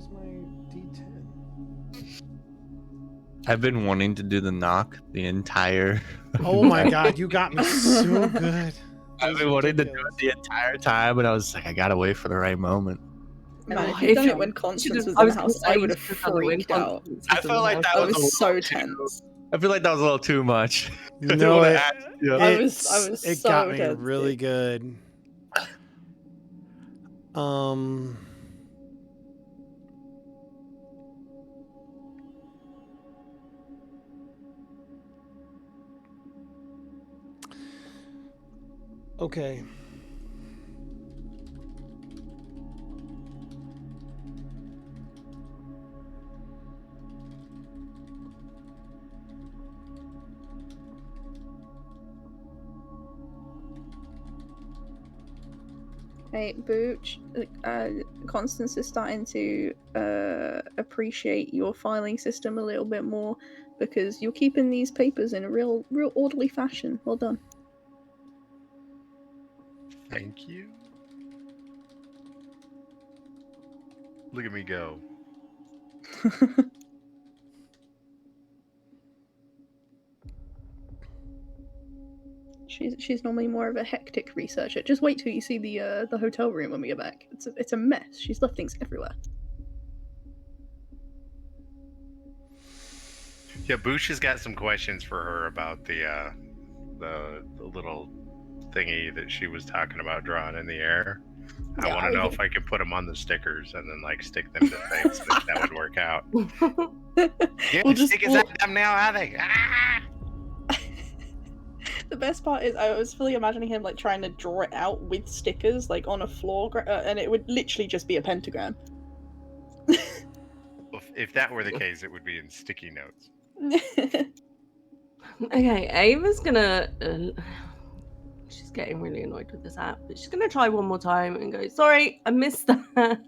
Where's my D10? I've been wanting to do the knock the entire. Oh my god, you got me so good. I've been wanting to do it the entire time, and I was like, I gotta wait for the right moment. Man, if Oh, you'd done if it when Constance was I in was the gonna house, say I you would have should have done it when freaked out. Constance I was in felt the like house. that I was a was so little too- tense. I feel like that was a little too much. I didn't No, wanna it, act- yeah. I was it so got me tense, really dude. good. Okay. Hey, Booch, Constance is starting to appreciate your filing system a little bit more because you're keeping these papers in a real orderly fashion. Well done. Thank you. Look at me go. She's normally more of a hectic researcher. Just wait till you see the hotel room when we get back. It's a mess. She's left things everywhere. Yeah, Boosh has got some questions for her about the little thingy that she was talking about drawing in the air. I Yeah, want to know if I could put them on the stickers and then like stick them to things. If that would work out. Yeah, We'll just- stickers at them now, are they? Ah! The best part is I was fully imagining him like trying to draw it out with stickers like on a floor, and it would literally just be a pentagram. If that were the case, it would be in sticky notes. Okay, Ava's gonna. She's getting really annoyed with this app, but she's gonna try one more time and go, sorry, I missed that.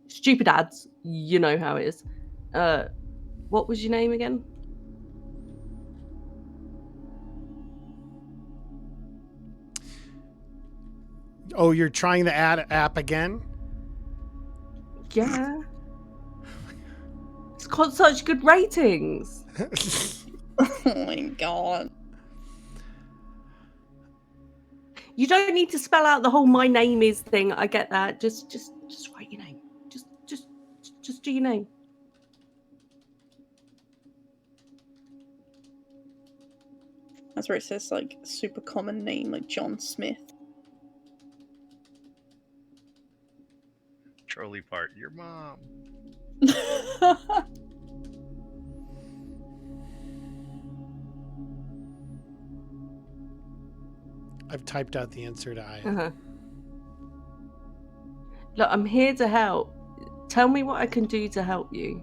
Stupid ads. You know how it is. What was your name again? Oh, you're trying the app again? Yeah. It's got such good ratings. Oh my god. You don't need to spell out the whole "my name is" thing. I get that. Just write your name. Just do your name. That's where it says like super common name like John Smith. Trolley part, your mom. I've typed out the answer to I. Look, I'm here to help. Tell me what I can do to help you.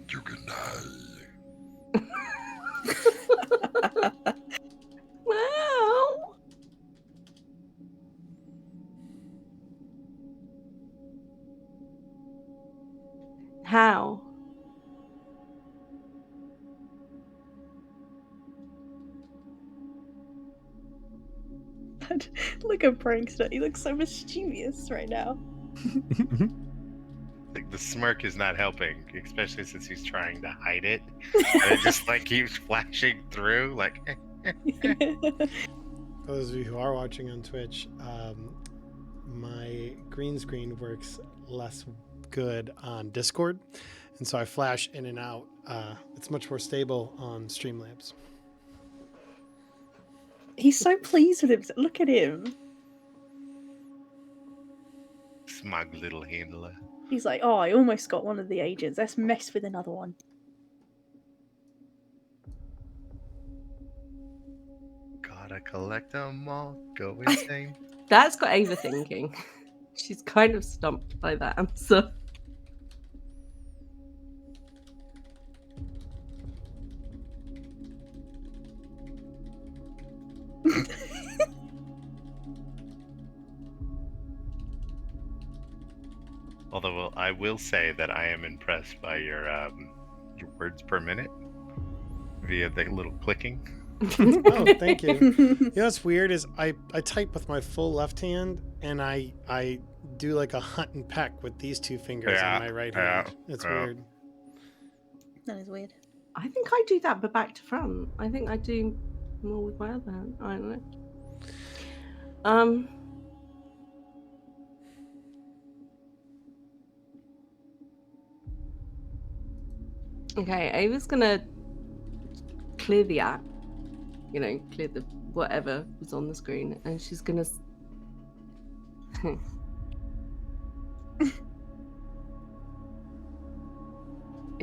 You can Well. How? Look at Prankster. He looks so mischievous right now. Like the smirk is not helping, especially since he's trying to hide it. And it just like keeps flashing through. Like, For those of you who are watching on Twitch, my green screen works less good on Discord, and so I flash in and out. It's much more stable on Streamlabs. He's so pleased with himself. Look at him. smug little handler. He's like, oh, I almost got one of the agents. Let's mess with another one. Gotta collect them all. Go insane. That's got Ava thinking. She's kind of stumped by that answer. Although I will say that I am impressed by your words per minute via the little clicking. Oh, thank you. You know what's weird is I type with my full left hand, and I do like a hunt and peck with these two fingers Yeah, on my right yeah, hand. It's yeah. weird. That is weird. I think I do that, but back to front. I think I do more with my other hand. I don't know. Okay, Ava's gonna clear the app. You know, clear the whatever was on the screen, and she's gonna.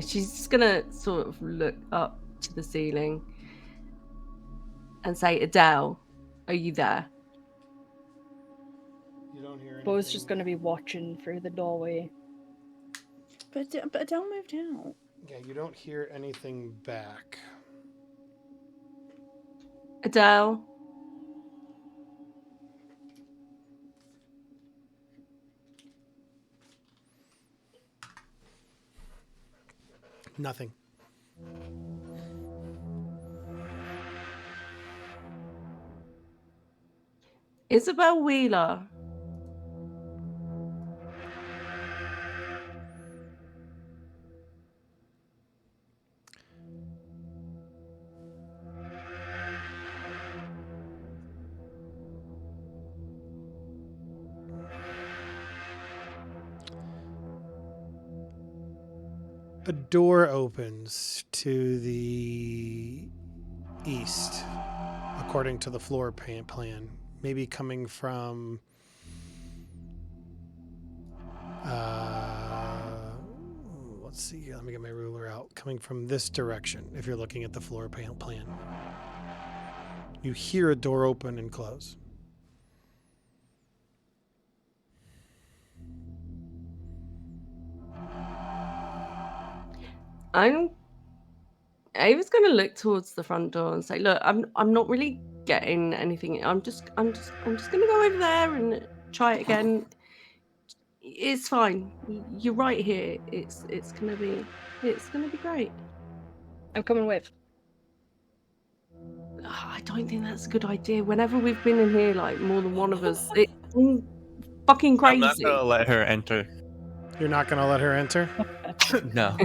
She's just gonna sort of look up to the ceiling and say, "Adele, are you there?" You don't hear anything. Bo's just gonna be watching through the doorway. But Adele moved out. Yeah, you don't hear anything back. Adele. Nothing. Isabel Wheeler. A door opens to the east, according to the floor plan. Maybe coming from let's see, let me get my ruler out. Coming from this direction, if you're looking at the floor plan. You hear a door open and close. Ava's gonna look towards the front door and say, "Look, I'm not really getting anything. I'm just gonna go over there and try it again. It's fine. You're right here. It's gonna be great." I'm coming with. I don't think that's a good idea. Whenever we've been in here, like more than one of us, it's all fucking I'm not crazy. gonna let her enter. You're not going to let her enter? No.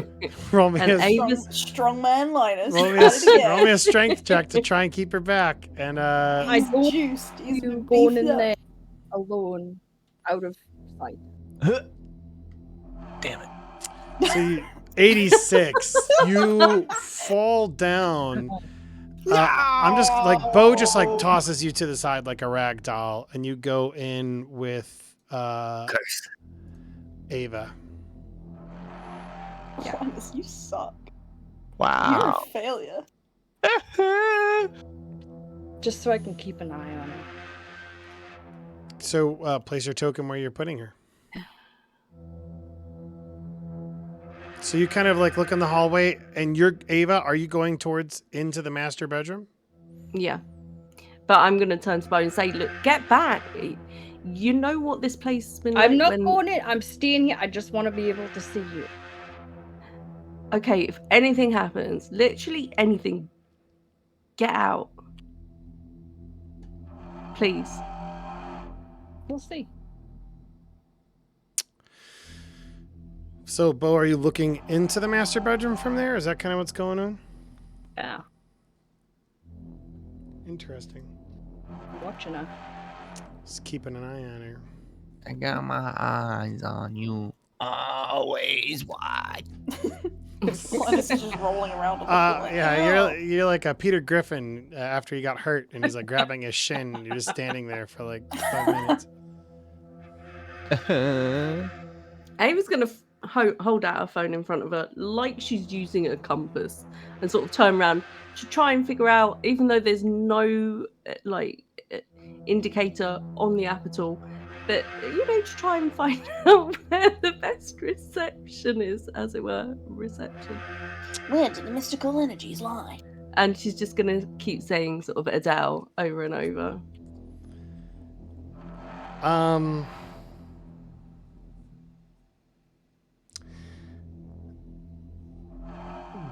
Roll me And a, Ava's Strong man Linus. roll me At it again. roll me a strength check to try and keep her back. And I He's don't juiced. He's You been going beefed in up. there alone, out of sight. Damn it. so you, 86. You fall down. I'm just like Bo just like tosses you to the side like a rag doll, and you go in with Curse. Ava. Linus, you suck. Wow. You're a failure. Just so I can keep an eye on her. So place your token where you're putting her. So you kind of like look in the hallway, and you're Ava. Are you going towards into the master bedroom? Yeah. But I'm gonna turn to Bo and say, "Look, get back. You know what this place has been like." I'm not going in. I'm staying here. I just want to be able to see you. Okay, if anything happens, literally anything, get out. Please. We'll see. So Bo, are you looking into the master bedroom from there? Is that kind of what's going on? Yeah, Interesting. I'm watching her. Just keeping an eye on her. I got my eyes on you. Always wide. Linus is just rolling around on the floor. Yeah, you're like a Peter Griffin after he got hurt, and he's like grabbing his shin. And you're just standing there for like 5 minutes. Ava's gonna hold out her phone in front of her like she's using a compass and sort of turn around to try and figure out, even though there's no indicator on the app at all, but you know, to try and find out where the best reception is, as it were. Reception. Where do the mystical energies lie? And she's just gonna keep saying sort of Adele over and over.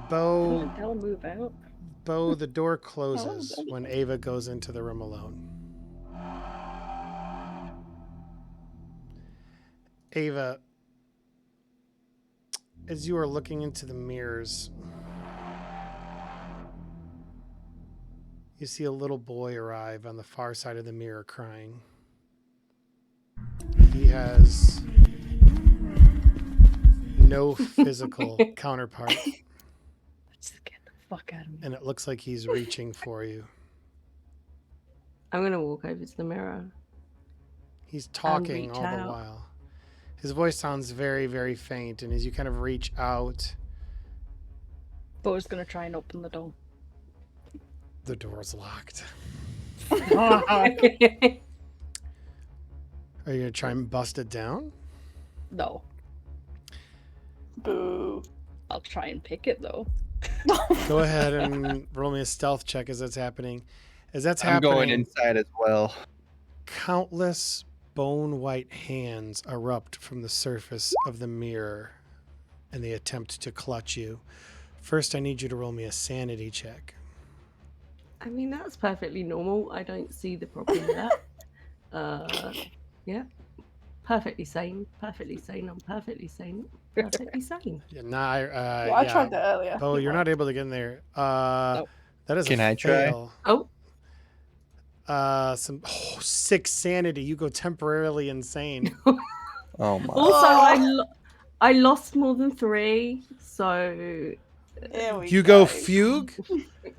Bo, Tell her move out. Bo, the door closes when Ava goes into the room alone. Ava, as you are looking into the mirrors, you see a little boy arrive on the far side of the mirror crying. He has no physical counterpart, Let's get the fuck out of me. and it looks like he's reaching for you. I'm gonna walk over to the mirror. He's talking reach all the out. while. His voice sounds very, very faint, and as you kind of reach out, Bo's gonna try and open the door. the door's locked. Ah, Are you gonna try and bust it down? no. Boo. I'll try and pick it though. Go ahead and roll me a stealth check as that's happening. As that's I'm happening, going inside as well. countless bone-white hands erupt from the surface of the mirror in the attempt to clutch you. First, I need you to roll me a sanity check. I mean, that's perfectly normal. I don't see the problem with that. Yeah. Perfectly sane. Perfectly sane. I'm perfectly sane. Perfectly sane. Yeah, I I tried that earlier. Bo, you're not able to get in there. Nope. That is Can a I try? fail. Oh, 6 sanity. You go temporarily insane. Oh my. also, I lost more than 3, so There we You go fugue,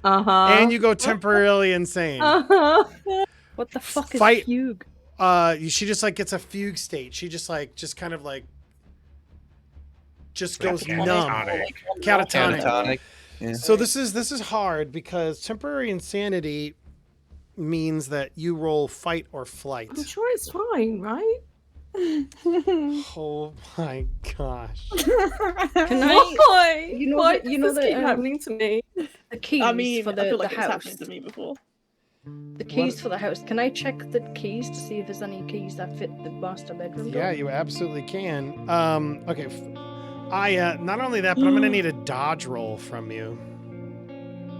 and you go temporarily insane. What the fuck is Fight- fugue? She just like gets a fugue state. She just kind of just goes numb. Catatonic. Catatonic. Yeah. So this is hard because temporary insanity means that you roll fight or flight. I'm sure it's fine, right? Oh my gosh. Can Why? You know Why that- does you know this that, keep happening to me? the keys I mean, for I the feel like it's house? happened to me before. The keys What? for the house. Can I check the keys to see if there's any keys that fit the master bedroom door? Yeah, you absolutely can. Okay. Not only that, but I'm gonna need a dodge roll from you.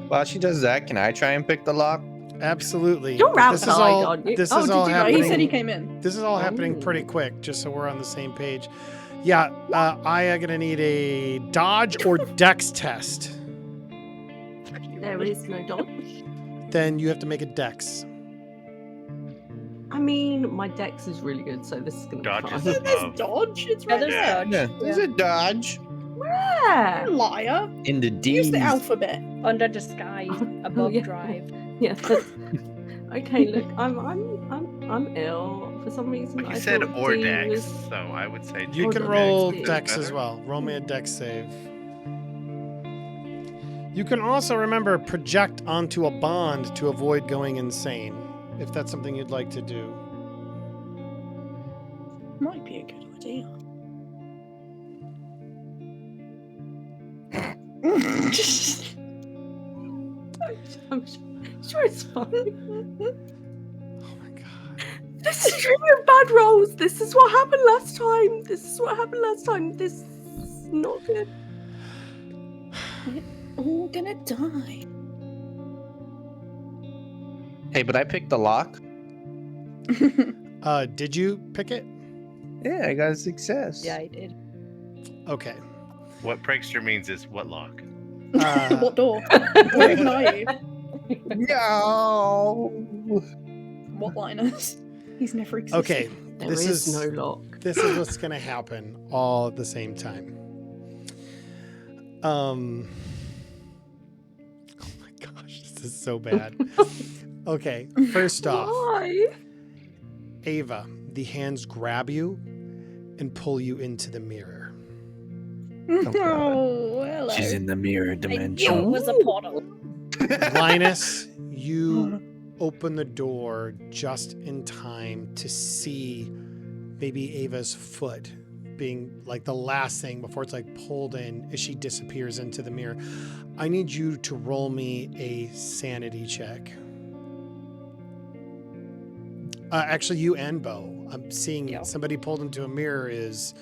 While she does that, can I try and pick the lock? Absolutely. You're But this is outside, all. aren't you? This Oh, is did all you- Right, happening. he said he came in. This is all happening pretty Oh. quick, just so we're on the same page. Yeah, I am gonna need a dodge or dex test. There is no dodge. Then you have to make a dex. I mean, my dex is really good, so this is going to Dodge be is fine. above. Dodge? It's Yeah, right there's there. dodge. Yeah, there's a dodge Yeah. Liar. in the D. Use the alphabet. Under disguise, above yeah. drive. Yeah. Okay, look, I'm ill for some reason. But I you said thought or D dex, was- so I would say You Hold can on, roll dex. dex as Better? well. Roll me a dex save. You can also remember project onto a bond to avoid going insane, if that's something you'd like to do. Might be a good idea. I'm sure it's fine. Oh my god. This is really bad rolls. This is what happened last time. This is not good. All gonna die. Hey, but I picked the lock. Did you pick it? Yeah, I got a success. Yeah, I did. Okay. what Prankster means is what lock? What door? Where even are you? No. What Linus? He's never existed. Okay. There This is is no lock. This is what's gonna happen all at the same time. Oh my gosh, this is so bad. Okay, first off, Why? Ava, the hands grab you and pull you into the mirror. Oh, hello. She's in the mirror I knew dimension. it was a portal. Linus, you open the door just in time to see maybe Ava's foot being like the last thing before it's like pulled in as she disappears into the mirror. I need you to roll me a sanity check. Actually, you and Bo. I'm seeing Yeah. somebody pulled into a mirror is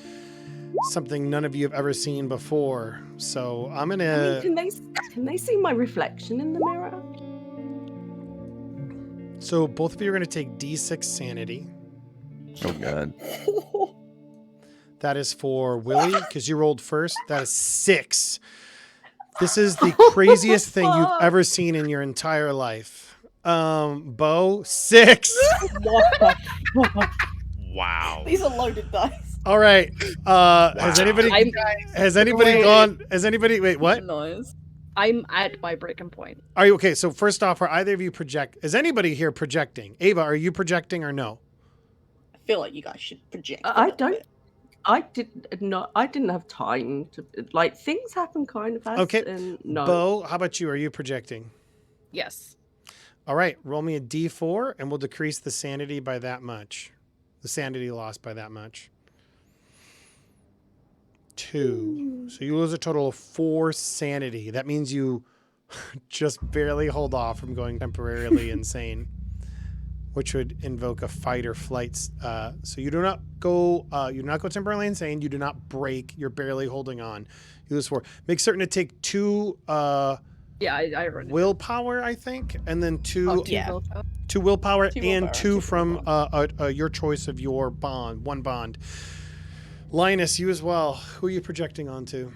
something none of you have ever seen before. So I'm I gonna. mean, can they see my reflection in the mirror? So both of you are gonna take D6 sanity. Oh god. That is for Willie because you rolled first. That is 6. This is the craziest thing you've ever seen in your entire life. Bo, 6. What the fuck? Wow. These are loaded dice. All right. Has anybody? I'm, Has anybody Wait. gone? Has anybody? Wait, what? Noise. I'm at my breaking point. Are you okay? So first off, are either of you project? Is anybody here projecting? Ava, are you projecting or no? I feel like you guys should project. a I little don't. bit. I didn't have time to like things happen kind of fast. Okay. And no. Bo, how about you? Are you projecting? Yes. All right. Roll me a D4, and we'll decrease the sanity by that much. The sanity loss by that much. 2. So you lose a total of 4 sanity. That means you just barely hold off from going temporarily insane, which would invoke a fight or flight. So you do not go temporarily insane. You do not break. You're barely holding on. You lose 4. Make certain to take 2 Yeah, I wrote it. willpower, I think, and then 2 Oh, Yeah. 2 willpower 2 and willpower, 2 2 from your choice of your bond. 1 bond. Linus, you as well. Who are you projecting onto?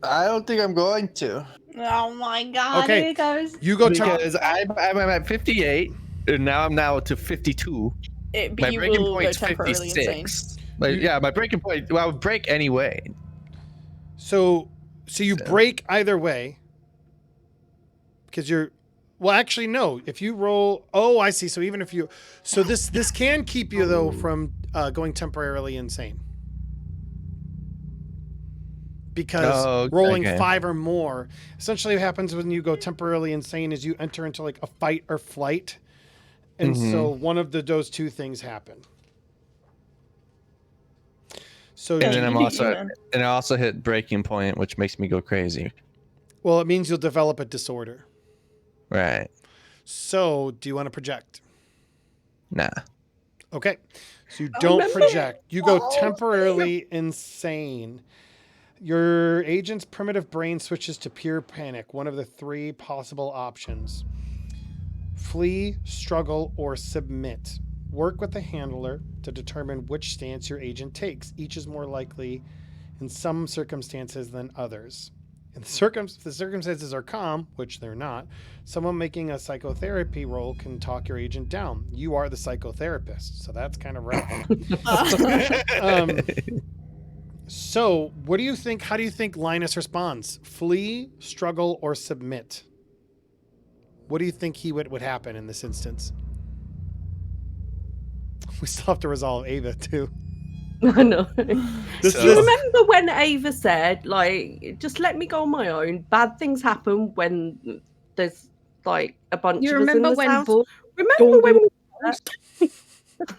I don't think I'm going to. Oh my god. Okay. Here it goes. You go. Because I'm at 58, and now I'm now to 52. But My you breaking will go point's temporarily insane. 56. Like, yeah, my breaking point. Well, I would break anyway. So you break either way. Because you're. Well, actually, no. If you roll. Oh, I see. So even if you. So this can keep you though from going temporarily insane. Because rolling 5 or more, essentially what happens when you go temporarily insane is you enter into like a fight or flight. And so one of those 2 things happen. So And then Yeah. I also hit breaking point, which makes me go crazy. well, it means you'll develop a disorder. Right. So do you want to project? Nah. Okay. So you don't remember- project. You go temporarily insane. Your agent's primitive brain switches to pure panic, one of the 3 possible options. Flee, struggle, or submit. Work with the handler to determine which stance your agent takes. Each is more likely in some circumstances than others. If the circumstances are calm, which they're not, someone making a psychotherapy roll can talk your agent down. You are the psychotherapist, so that's kind of rough. So, what do you think? How do you think Linus responds? Flee, struggle, or submit? What do you think would happen in this instance? We still have to resolve Ava too. I know. This So- Do you is remember when Ava said, like, just let me go on my own? Bad things happen when there's like a bunch You of us in remember the when house. Bull Remember when we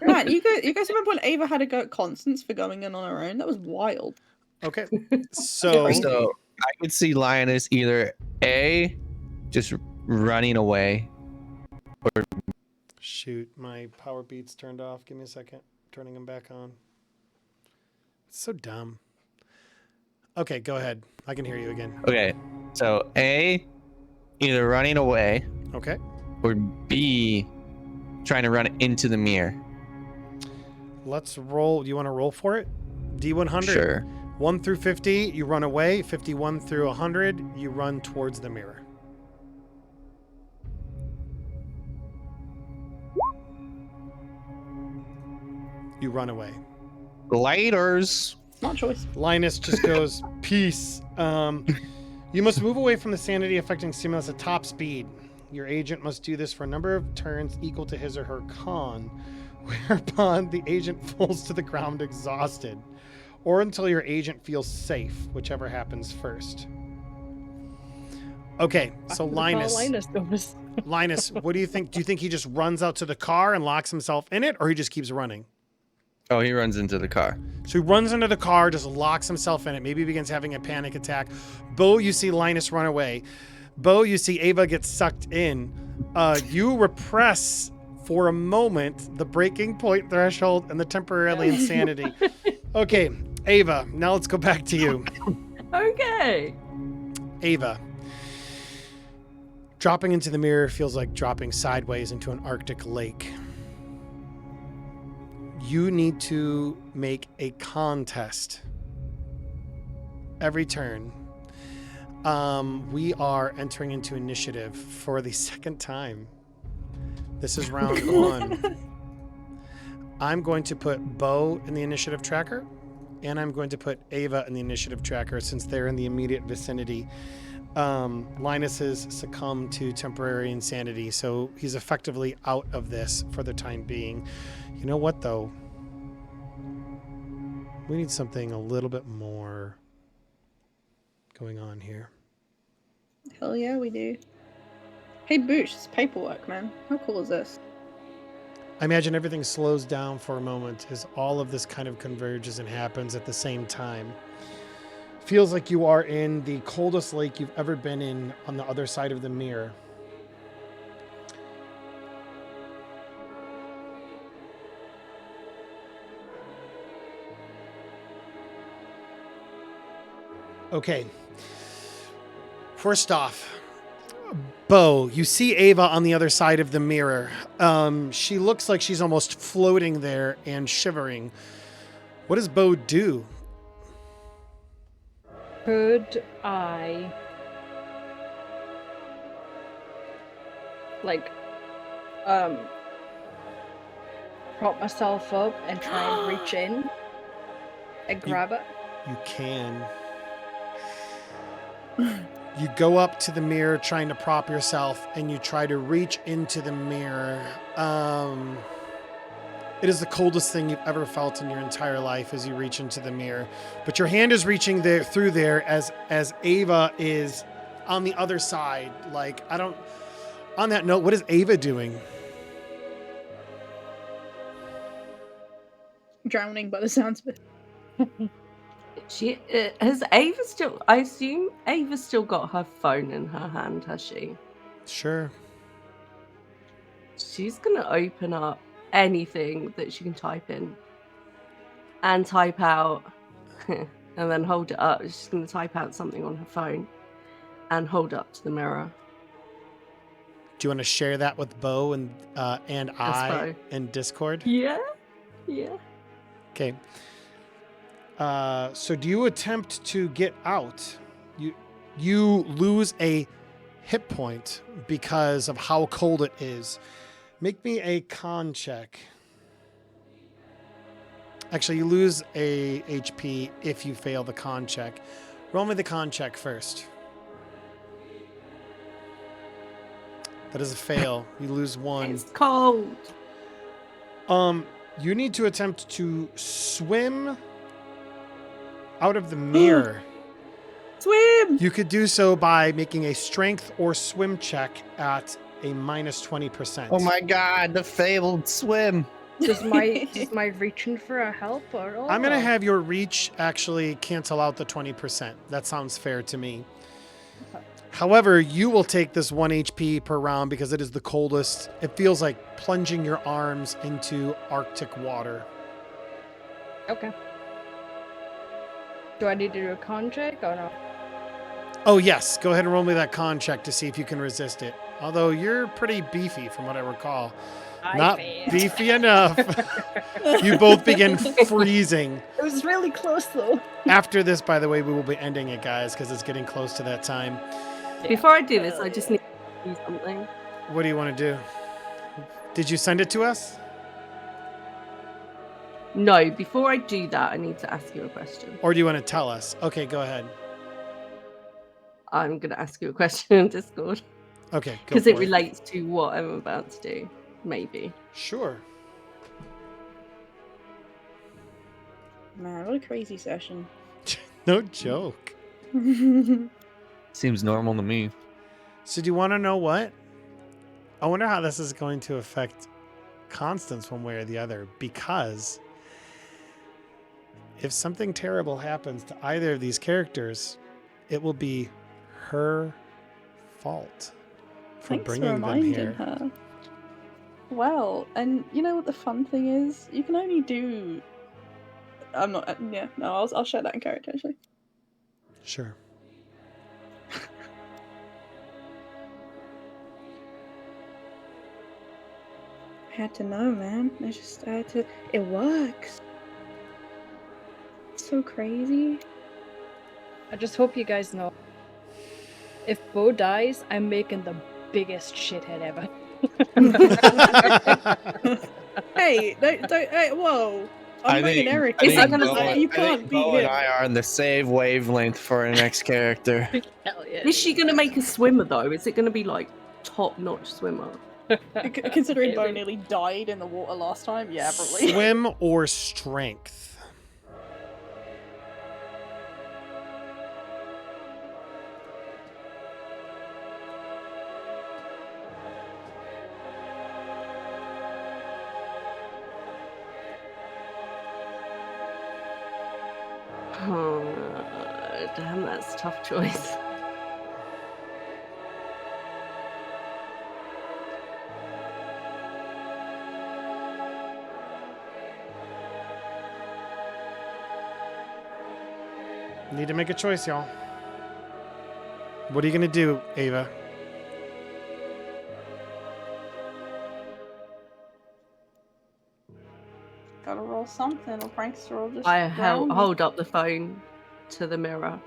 Man, you guys remember when Ava had to go at Constance for going in on her own? That was wild. okay. So, So I could see Linus either A, just running away. shoot, my power beats turned off. Give me a second. Turning them back on. It's so dumb. Okay, go ahead. I can hear you again. Okay. So A, either running away, Okay. or B, trying to run into the mirror. Let's roll. You want to roll for it? D100. Sure. 1 through 50, you run away. 51 through 100, you run towards the mirror. You run away. Lighters. Smart choice. Linus just goes, peace. You must move away from the sanity affecting stimulus at top speed. Your agent must do this for a number of turns equal to his or her con, whereupon the agent falls to the ground exhausted, or until your agent feels safe, whichever happens first. Okay, so Linus, Linus, what do you think? Do you think he just runs out to the car and locks himself in it, or he just keeps running? Oh, he runs into the car. So he runs into the car, just locks himself in it, maybe begins having a panic attack. Bo, you see Linus run away. Bo, you see Ava get sucked in. You repress for a moment the breaking point threshold and the temporarily insanity. Okay, Ava, now let's go back to you. Okay. Ava. Dropping into the mirror feels like dropping sideways into an Arctic lake. You need to make a contest every turn. We are entering into initiative for the second time. This is round 1. I'm going to put Bo in the initiative tracker, and I'm going to put Ava in the initiative tracker since they're in the immediate vicinity. Linus has succumbed to temporary insanity, so he's effectively out of this for the time being. You know what, though? We need something a little bit more going on here. Hell yeah, we do. Hey, Booch, it's paperwork, man. How cool is this? I imagine everything slows down for a moment as all of this kind of converges and happens at the same time. Feels like you are in the coldest lake you've ever been in on the other side of the mirror. Okay. First off, Bo, you see Ava on the other side of the mirror. She looks like she's almost floating there and shivering. What does Bo do? Could I prop myself up and try and reach in and grab it? You can. You go up to the mirror trying to prop yourself and you try to reach into the mirror. It is the coldest thing you've ever felt in your entire life as you reach into the mirror. But your hand is reaching there through there as Ava is on the other side. On that note, what is Ava doing? Drowning by the sounds of it. She has Ava still. I assume Ava's still got her phone in her hand, has she? Sure. She's gonna open up anything that she can type in and type out, and then hold it up. She's gonna type out something on her phone and hold up to the mirror. Do you want to share that with Bo and I Bo. in Discord? Yeah. Okay. So do you attempt to get out? You lose a hit point because of how cold it is. Make me a con check. Actually, you lose a HP if you fail the con check. Roll me the con check first. That is a fail. You lose 1. It's cold. You need to attempt to swim out of the mirror. Swim! You could do so by making a strength or swim check at a minus 20%. Oh my god, the fabled swim. Does my reaching for a help or all? I'm going to have your reach actually cancel out the 20%. That sounds fair to me. However, you will take this 1 HP per round because it is the coldest. It feels like plunging your arms into Arctic water. Okay. Do I need to do a con check or no? Oh, yes. Go ahead and roll me that con check to see if you can resist it. Although you're pretty beefy from what I recall. Not beefy enough. You both begin freezing. It was really close though. After this, by the way, we will be ending it, guys, because it's getting close to that time. Before I do this, I just need to do something. What do you want to do? Did you send it to us? No, before I do that, I need to ask you a question. Or do you want to tell us? Okay, go ahead. I'm going to ask you a question in Discord. Okay, go Because for it relates to what I'm about to do. Maybe. Sure. Man, what a crazy session. No joke. Seems normal to me. So do you want to know what? I wonder how this is going to affect Constance one way or the other, because if something terrible happens to either of these characters, it will be her fault for Thanks bringing for them reminding here. her. Well, and you know what the fun thing is? You can only do I'm not. Yeah, no, I'll share that in character actually. Sure. I had to know, man. I had to. It works. It's so crazy. I just hope you guys know. If Bo dies, I'm making the biggest shithead ever. Hey, don't. Hey, whoa! I'm bringing Eric. I think in. Bo- You can't beat Bo and him. I are on the same wavelength for our next character. Hell yeah. Is she going to make a swimmer, though? Is it going to be, like, top-notch swimmer? Considering Bo Maybe. nearly died in the water last time, yeah, probably. Swim or strength? Damn, that's a tough choice. Need to make a choice, y'all. What are you gonna do, Ava? Gotta roll something, or Prankster will just. I drown me. hold up the phone to the mirror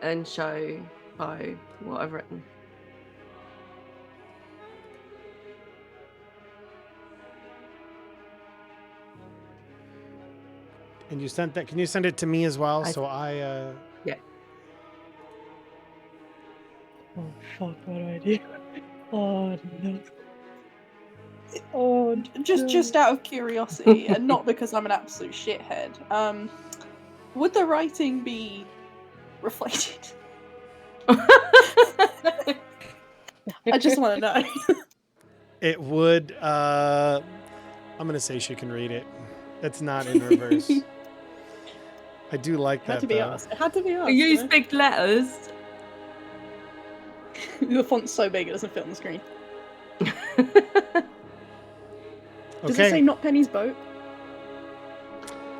and show Bo what I've written. And you sent that. Can you send it to me as well? I- So I. Yeah. Oh fuck! What do I do? Oh no. Oh, Just out of curiosity, and not because I'm an absolute shithead. Would the writing be reflected? I just want to know. It would. I'm gonna say she can read it. It's not in reverse. I do like It that. had to be though. us. It had to be us. Use you big letters. know? The font's so big it doesn't fit on the screen. Does it say Okay. not Penny's boat?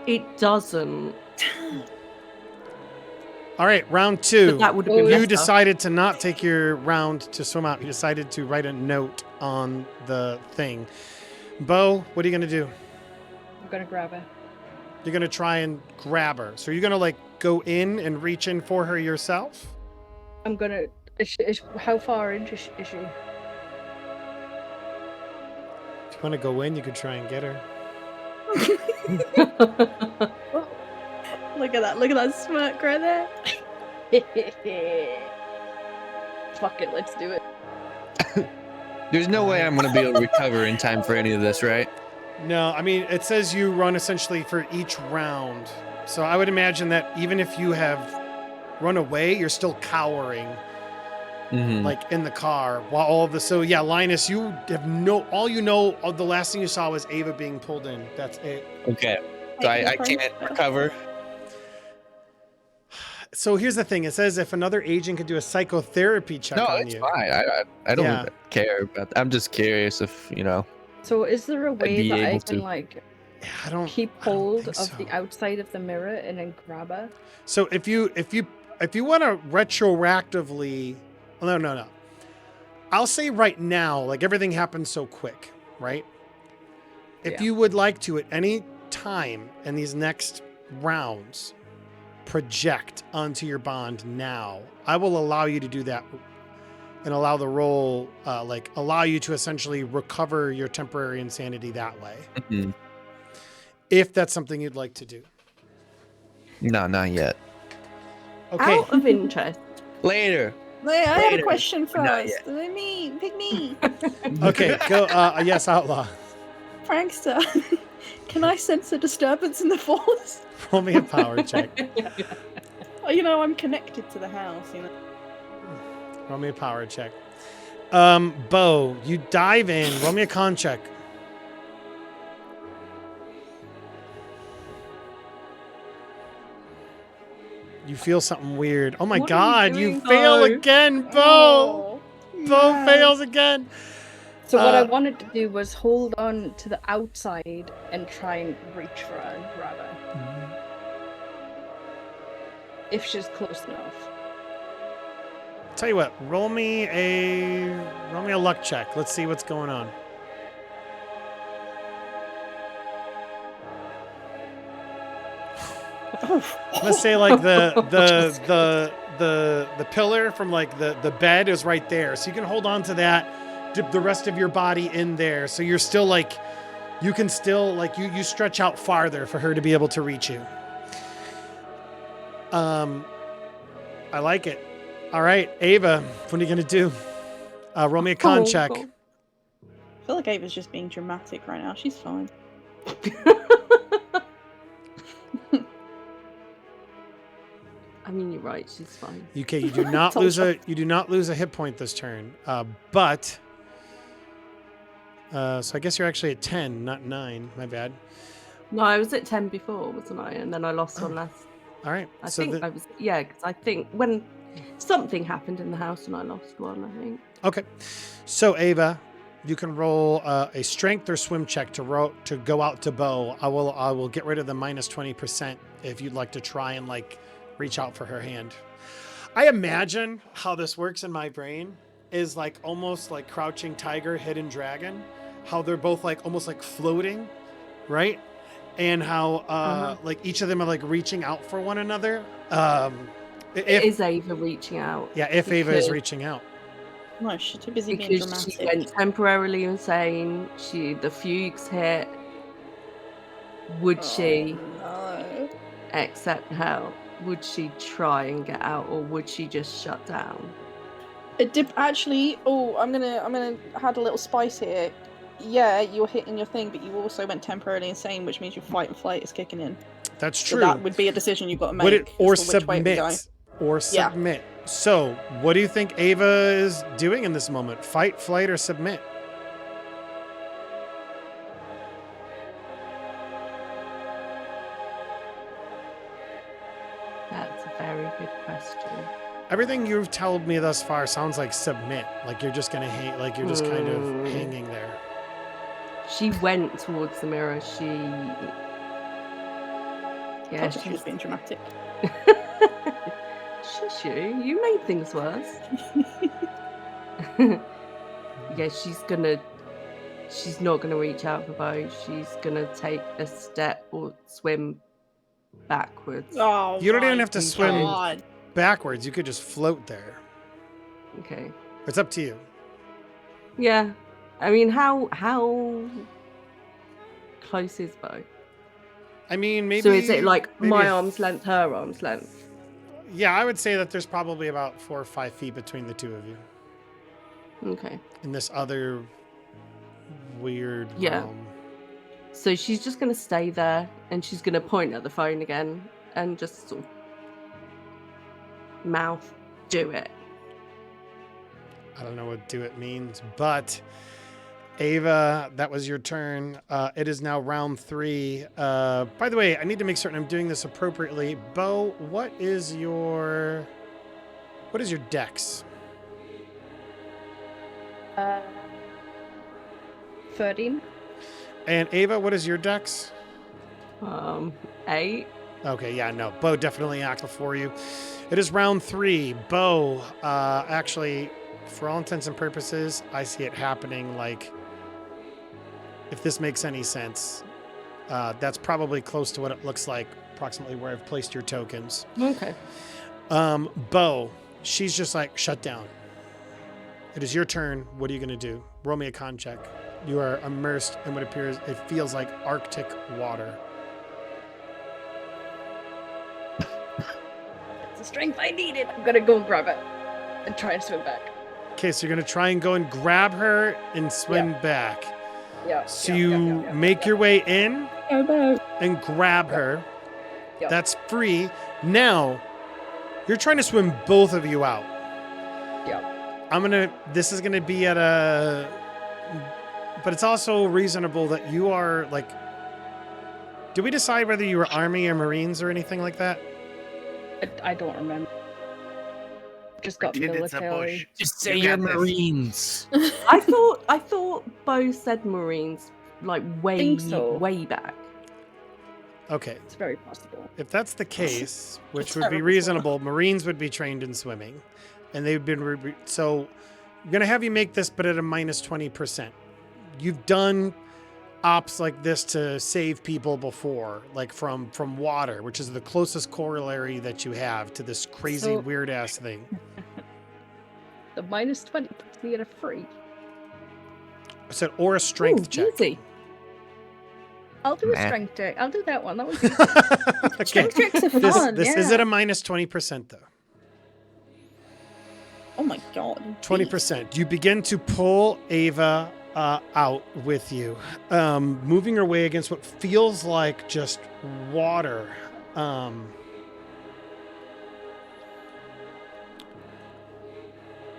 It doesn't. All right. Round two. But that would have been Oh, You better. decided to not take your round to swim out. You decided to write a note on the thing. Bo, what are you gonna do? I'm gonna grab her. You're gonna try and grab her. So you're gonna like go in and reach in for her yourself. I'm gonna. How far in is she? If you want to go in, you could try and get her. Look at that! Look at that smirk right there. Fuck it, let's do it. There's no way I'm gonna be able to recover in time for any of this, right? No, I mean it says you run essentially for each round. So I would imagine that even if you have run away, you're still cowering Mm-hmm. like in the car while all of the. So yeah, Linus, you have all you know of the last thing you saw was Ava being pulled in. That's it. Okay. So I can't recover. So here's the thing. It says if another agent could do a psychotherapy check No, on it's you. fine. I don't Yeah. care about that. I'm just curious if, you know. So is there a way be that I able can to. like I don't keep I don't hold think of so. the outside of the mirror and then grab her? So if you want to retroactively, no. I'll say right now, like everything happens so quick, right? If Yeah. you would like to at any time in these next rounds project onto your bond now, I will allow you to do that and allow the roll, allow you to essentially recover your temporary insanity that way. Mhm. If that's something you'd like to do. No, not yet. Okay. Out of interest. Later. Wait, I had a Later. question Not first. Pick me. Okay, go. Yes, Outlaw. Prankster, can I sense a disturbance in the force? Roll me a power check. Oh, you know, I'm connected to the house, you know. Roll me a power check. Bo, you dive in. Roll me a con check. You feel something weird. Oh my What are you god, you doing, fail Bo? again, Bo! Oh, Bo yes. fails again. So what I Uh, wanted to do was hold on to the outside and try and reach for her and grab her. if she's close enough. Tell you what, roll me a luck check. Let's see what's going on. Let's say like the pillar from like the bed is right there, so you can hold on to that, dip the rest of your body in there, so you're still like, you can still like you stretch out farther for her to be able to reach you. I like it. All right, Ava, what are you gonna do? Roll me a con check. I feel like Ava's just being dramatic right now. She's fine. I mean, you're right. She's fine. Okay, you do not lose a hit point this turn, but so I guess you're actually at 10, not 9. My bad. No, I was at 10 before, wasn't I? And then I lost one last. All right. I think I was, yeah, because I think when something happened in the house and I lost one, I think. Okay. So Ava, you can roll a strength or swim check to go out to Bo. I will get rid of the minus 20% if you'd like to try and like reach out for her hand. I imagine how this works in my brain is like almost like Crouching Tiger, Hidden Dragon, how they're both like almost like floating, right? And how like each of them are like reaching out for one another. Is Ava reaching out? Yeah, if Ava is reaching out. No, she's too busy being Because dramatic. she went temporarily insane. The fugues hit. Would she No. accept help? Would she try and get out, or would she just shut down? Actually, I'm gonna add a little spice here. Yeah, you're hitting your thing, but you also went temporarily insane, which means your fight and flight is kicking in. That's So true. that would be a decision you've got to make. Would it or as to which way we go. submit? Or submit. So, what do you think Ava is doing in this moment? Fight, flight, or submit? That's a very good question. Everything you've told me thus far sounds like submit. Like you're just gonna hang. Like you're just kind of hanging there. She went towards the mirror. Yeah, She was being dramatic. Shush you. You made things worse. Yeah, she's not gonna reach out for Bo. She's gonna take a step or swim backwards. Oh, You don't even my have to swim God. backwards. You could just float there. Okay. It's up to you. Yeah. I mean, how close is Bo? I mean, maybe. So is it like maybe my arm's length, her arm's length? Yeah, I would say that there's probably about 4 or 5 feet between the two of you Okay. in this other weird realm. So she's just going to stay there and she's going to point at the phone again and just sort of mouth, do it. I don't know what do it means, but Ava, that was your turn. It is now round 3. By the way, I need to make certain I'm doing this appropriately. Bo, what is your dex? 13. And Ava, what is your dex? 8. Okay, yeah, no. Bo definitely acts before you. It is round 3. Bo, actually, for all intents and purposes, I see it happening like, if this makes any sense, that's probably close to what it looks like, approximately where I've placed your tokens. Okay. Bo, she's just like, shut down. It is your turn. What are you going to do? Roll me a con check. You are immersed in what it feels like Arctic water. That's the strength I needed. I'm gonna go and grab it and try and swim back. Okay, so you're going to try and go and grab her and swim back. Yeah. So you make your way in and grab her. Yep. That's free. Now, you're trying to swim both of you out. Yeah. This is gonna be at a, but it's also reasonable that you are like, did we decide whether you were Army or Marines or anything like that? I don't remember. Just got It's a military. bush. Just say You you're got this. Marines. I thought Bo said Marines like way Think so. way back. Okay. It's very possible. If that's the case, which It's would be terrible. reasonable, Marines would be trained in swimming, and they've been so. I'm gonna have you make this, but at a minus 20%. You've done ops like this to save people before, like from water, which is the closest corollary that you have to this crazy So- weird ass thing. The minus 20 puts me at a 3. I said, or a strength Ooh, check. easy. I'll do a Nah. strength check. I'll do that one. That was easy. Okay. Strength checks are This fun. this yeah. is at a minus 20% though. Oh my god. 20%. You begin to pull Ava out with you, moving her way against what feels like just water.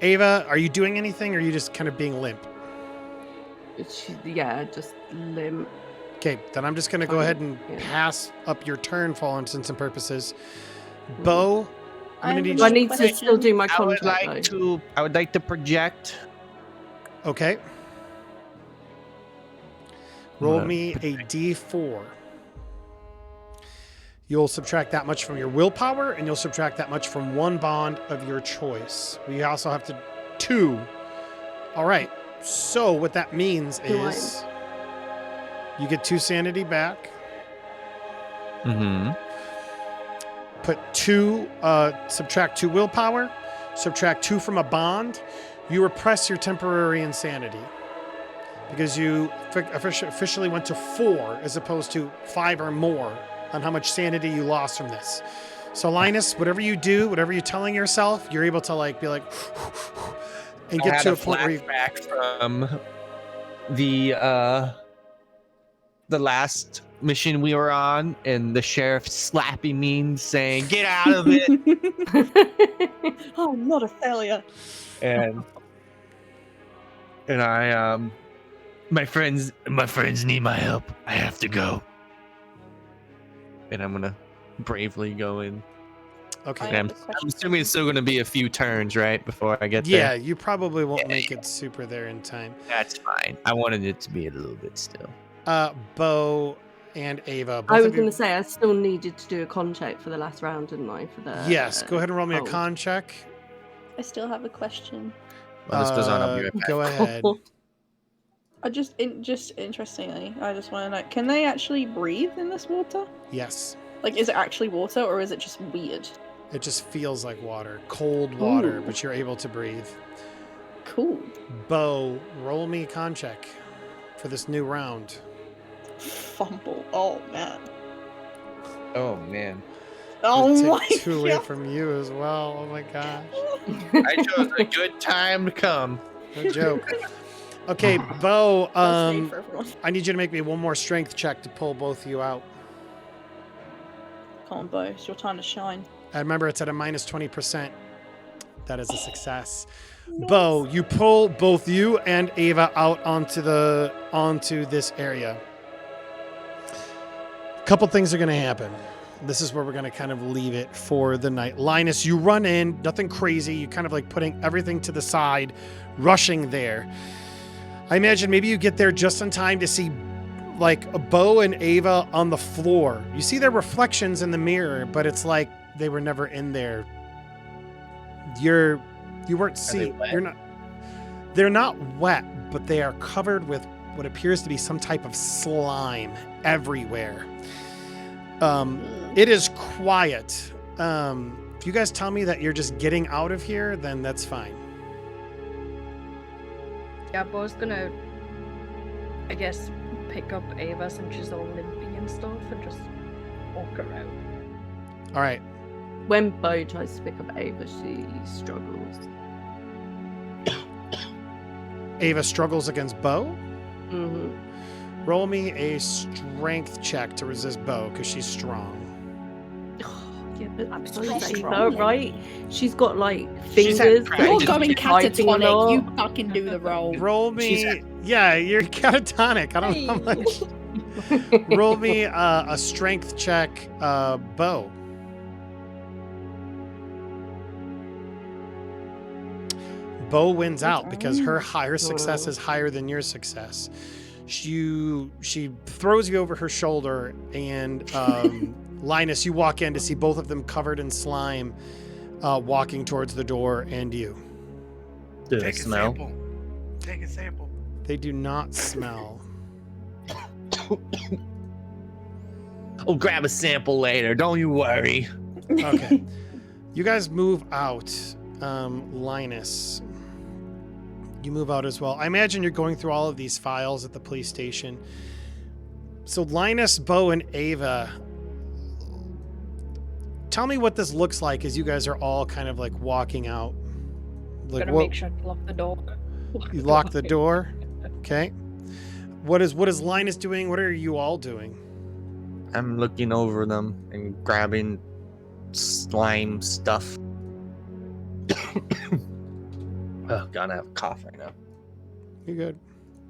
Ava, are you doing anything, or are you just kind of being limp? Yeah, just limp. Okay, then I'm just going to go Fine, ahead and yeah. pass up your turn for all intents and purposes. Mm. Bo, I'm I going to need Do I you. need to still do my I would contract like though? to. I would like to project. Okay. Roll gonna me a d4. You'll subtract that much from your willpower, and you'll subtract that much from one bond of your choice. We also have to 2. All right. So what that means Do I- is you get 2 sanity back. Mm-hmm. Put 2, subtract 2 willpower, subtract 2 from a bond. You repress your temporary insanity because you officially went to 4 as opposed to 5 or more on how much sanity you lost from this. So Linus, whatever you do, whatever you're telling yourself, you're able to like be like and get to a point where you flashback from the last mission we were on, and the sheriff slapping me, saying, "Get out of it!" Oh, I'm not a failure. and I my friends need my help. I have to go, and I'm gonna bravely go in. okay. And I'm assuming it's still gonna be a few turns, right, before I get Yeah, there. you probably won't make it super there in time. That's fine. I wanted it to be a little bit still. Bo and Ava, both I was of you. going to say I still needed to do a con check for the last round, didn't I? For the Yes, go ahead and roll me a oh. con check. I still have a question. Well, this goes on. I'll be right back. Go ahead. I just interestingly, I just want to know: can they actually breathe in this water? Yes. Like, is it actually water or is it just weird? It just feels like water, cold water, Ooh. but you're able to breathe. Cool. Bo, roll me a con check for this new round. Fumble. Oh man. Oh man, Oh We'll my take 2 away god. from you as well. Oh my gosh. I chose a good time to come. No joke. Okay, Bo, First aid for everyone. I need you to make me one more strength check to pull both of you out. Come on, Bo. It's your time to shine. I remember it's at a minus 20%. That is a success. Bo, you pull both you and Ava out onto this area. A couple things are going to happen. This is where we're going to kind of leave it for the night. Linus, you run in, nothing crazy. You kind of like putting everything to the side, rushing there. I imagine maybe you get there just in time to see like Bo and Ava on the floor. You see their reflections in the mirror, but it's like they were never in there. You weren't seeing. wet? You're not. They're not wet, but they are covered with what appears to be some type of slime everywhere. It is quiet. If you guys tell me that you're just getting out of here, then that's fine. Yeah, Bo's gonna, I guess, pick up Ava since she's all limpy and stuff and just walk her out. All right. When Bo tries to pick up Ava, she struggles. Ava struggles against Bo. hmm Roll me a strength check to resist Bo because she's strong. Yeah, but I'm so Strong, Ava, strong. right? She's got like She's had fingers. practice. You're just going keep fighting a lot. catatonic. You fucking do the roll. Roll me. She's- Yeah, you're catatonic. I don't know how much. Roll me a strength check, Bo. Bo wins out because her higher success is higher than your success. She throws you over her shoulder, and Linus, you walk in to see both of them covered in slime, walking towards the door and you. Do they Take a smell? sample. Take a sample. They do not smell. I'll grab a sample later. Don't you worry. Okay. You guys move out. Linus, you move out as well. I imagine you're going through all of these files at the police station. So Linus, Bo, and Ava, tell me what this looks like as you guys are all kind of like walking out. Like, Gonna make sure to lock the door. you lock the door. Okay. What is Linus doing? What are you all doing? I'm looking over them and grabbing slime stuff. Oh god, I have a cough right now. You're good.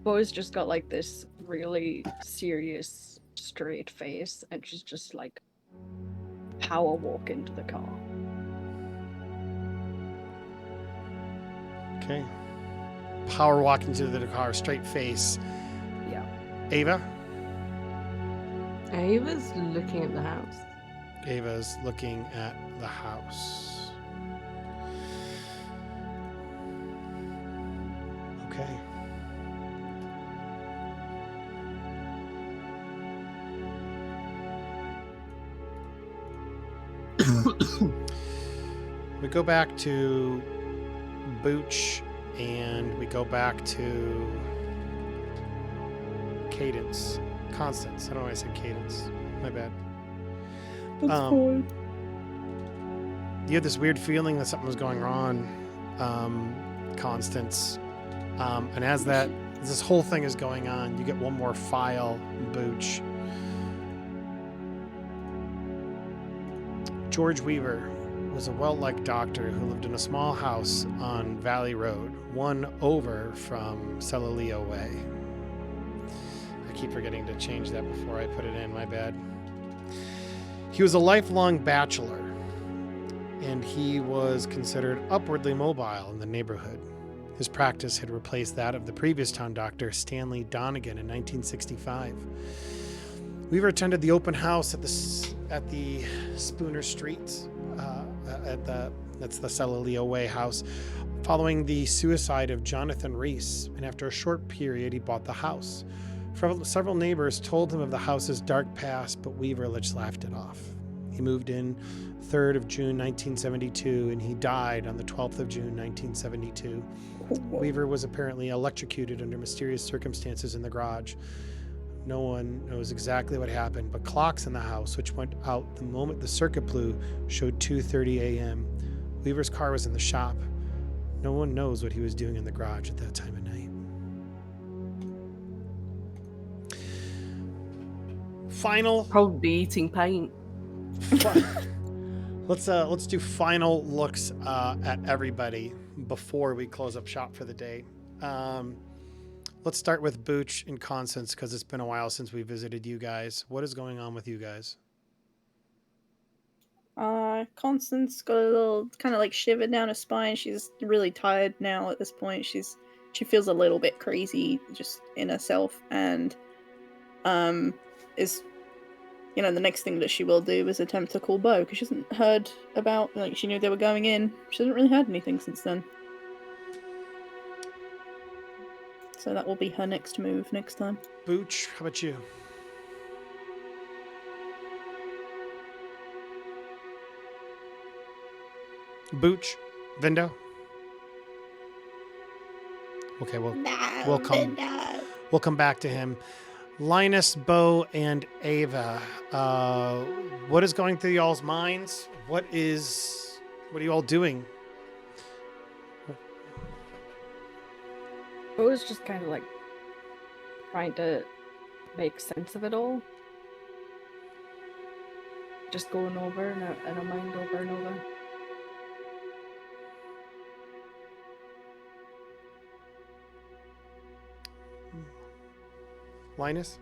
Bo's just got like this really serious, straight face, and she's just like power walk into the car. Okay. Power walk into the car, straight face. Yeah. Ava? Ava's looking at the house. Ava's looking at the house. Okay. We go back to Booch, and we go back to Cadence. Constance. I don't know why I said Cadence. My bad. That's fine. You had this weird feeling that something was going on, Constance. And as this whole thing is going on, you get one more file, Booch. George Weaver was a well-liked doctor who lived in a small house on Valley Road, one over from Celaleo Way. I keep forgetting to change that before I put it in, my bad. He was a lifelong bachelor, and he was considered upwardly mobile in the neighborhood. His practice had replaced that of the previous town doctor, Stanley Donegan, in 1965. Weaver attended the open house at the Spooner Street, that's the Celaleo Way house, following the suicide of Jonathan Reese, and after a short period, he bought the house. Several neighbors told him of the house's dark past, but Weaver just laughed it off. He moved in 3rd of June 1972, and he died on the 12th of June 1972. Weaver was apparently electrocuted under mysterious circumstances in the garage. No one knows exactly what happened, but clocks in the house, which went out the moment the circuit blew, showed 2:30 a.m. Weaver's car was in the shop. No one knows what he was doing in the garage at that time of night. Final. Probably eating paint. Let's do final looks at everybody before we close up shop for the day. Let's start with Booch and Constance because it's been a while since we visited you guys. What is going on with you guys? Constance got a little kind of like shiver down her spine. She's really tired now at this point. She feels a little bit crazy just in herself, and is, you know, the next thing that she will do is attempt to call Bo, because she hasn't heard about, like, she knew they were going in. She hasn't really heard anything since then. So that will be her next move next time. Booch, how about you? Booch, Vindo. Okay, we'll come back to him. Linus, Bo, and Ava. What is going through y'all's minds? What are you all doing? I was just kind of like trying to make sense of it all. Just going over in her mind over and over. Linus?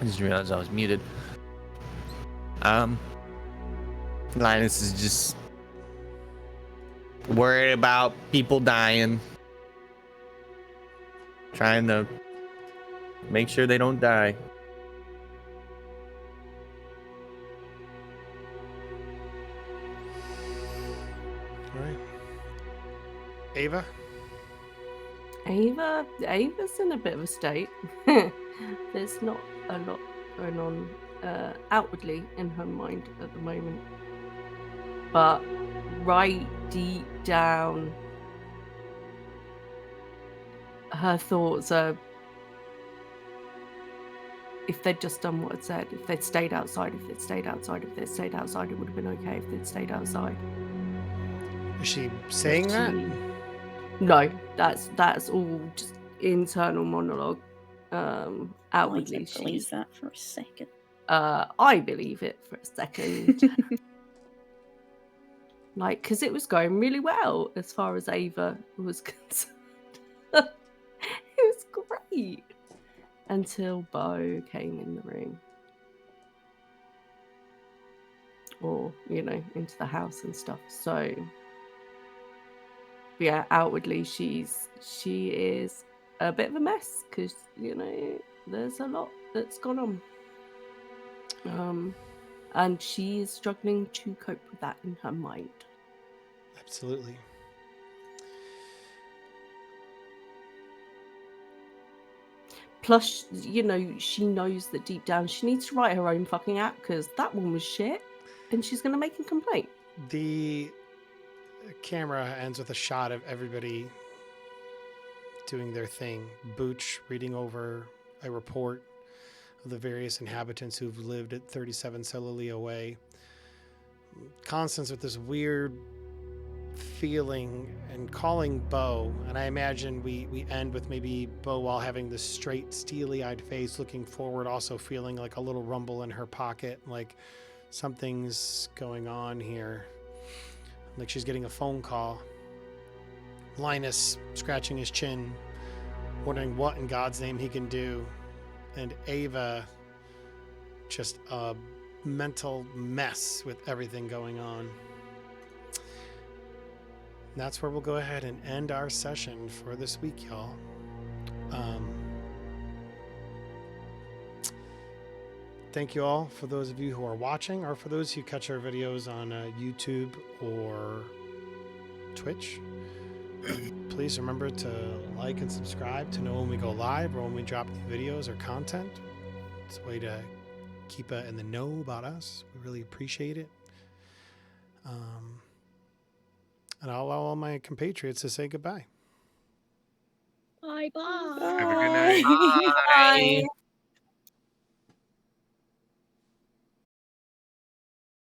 I just realized I was muted. Linus is just worried about people dying. Trying to Make sure they don't die. All right. Ava? Ava's in a bit of a state. There's not a lot going on outwardly in her mind at the moment. But right deep down, her thoughts are, if they'd just done what it said, if they'd stayed outside, it would have been okay if they'd stayed outside. Is she saying that? No, that's all just internal monologue. I Outwardly, don't believe that for a second. I believe it for a second. Like, because it was going really well as far as Ava was concerned. It was great until Bo came in the room, or into the house and stuff. So yeah, outwardly she is a bit of a mess because there's a lot that's gone on, and she is struggling to cope with that in her mind. Absolutely. Plus, she knows that deep down she needs to write her own fucking act because that one was shit, and she's going to make a complaint. The camera ends with a shot of everybody doing their thing. Booch reading over a report of the various inhabitants who've lived at 37 Solalea Way. Constance with this weird feeling and calling Bo, and I imagine we end with maybe Bo, while having this straight steely-eyed face looking forward, also feeling like a little rumble in her pocket, like something's going on here, like she's getting a phone call. Linus scratching his chin, wondering what in God's name he can do, and Ava just a mental mess with everything going on. That's where we'll go ahead and end our session for this week, y'all. Thank you all for those of you who are watching, or for those who catch our videos on YouTube or Twitch. Please remember to like and subscribe to know when we go live or when we drop new videos or content. It's a way to keep in the know about us. We really appreciate it. And I'll allow all my compatriots to say goodbye. Bye bye. Have a good night. Bye.